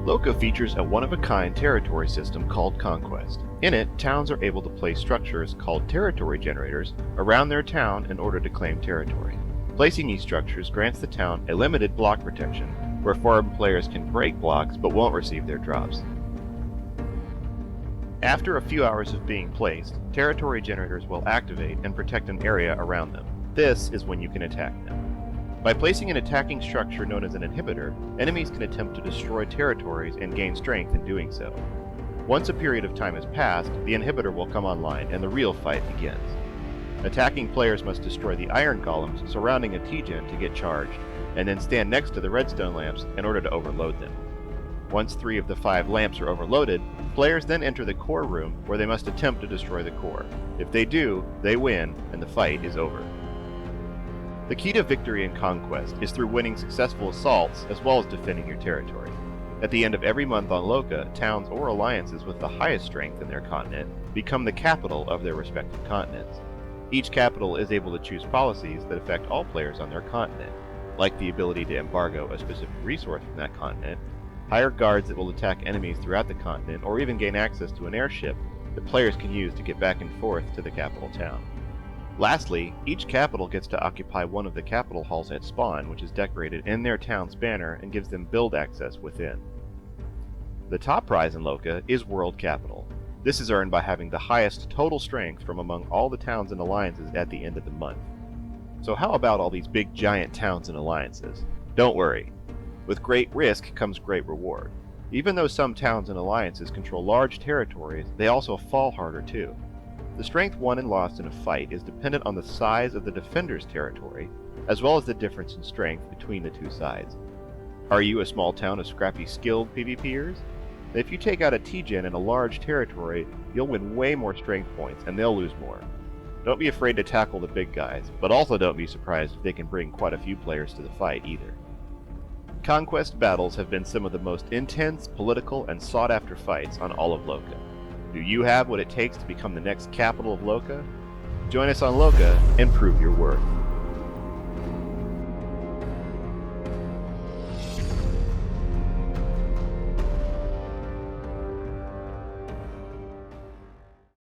Loka features a one-of-a-kind territory system called Conquest. In it, towns are able to place structures called territory generators around their town in order to claim territory. Placing these structures grants the town a limited block protection, where foreign players can break blocks but won't receive their drops. After a few hours of being placed, territory generators will activate and protect an area around them. This is when you can attack them. By placing an attacking structure known as an inhibitor, enemies can attempt to destroy territories and gain strength in doing so. Once a period of time has passed, the inhibitor will come online and the real fight begins. Attacking players must destroy the iron columns surrounding a T-gen to get charged, and then stand next to the redstone lamps in order to overload them. Once 3 of the 5 lamps are overloaded, players then enter the core room where they must attempt to destroy the core. If they do, they win and the fight is over. The key to victory in Conquest is through winning successful assaults as well as defending your territory. At the end of every month on Loka, towns or alliances with the highest strength in their continent become the capital of their respective continents. Each capital is able to choose policies that affect all players on their continent, like the ability to embargo a specific resource from that continent, hire guards that will attack enemies throughout the continent, or even gain access to an airship that players can use to get back and forth to the capital town. Lastly, each capital gets to occupy one of the capital halls at spawn, which is decorated in their town's banner and gives them build access within. The top prize in Loka is World Capital. This is earned by having the highest total strength from among all the towns and alliances at the end of the month. So how about all these big giant towns and alliances? Don't worry. With great risk comes great reward. Even though some towns and alliances control large territories, they also fall harder too. The strength won and lost in a fight is dependent on the size of the defender's territory, as well as the difference in strength between the two sides. Are you a small town of scrappy skilled PvPers? If you take out a T-gen in a large territory, you'll win way more strength points and they'll lose more. Don't be afraid to tackle the big guys, but also don't be surprised if they can bring quite a few players to the fight either. Conquest battles have been some of the most intense, political, and sought-after fights on all of Loka. Do you have what it takes to become the next capital of Loka? Join us on Loka and prove your worth.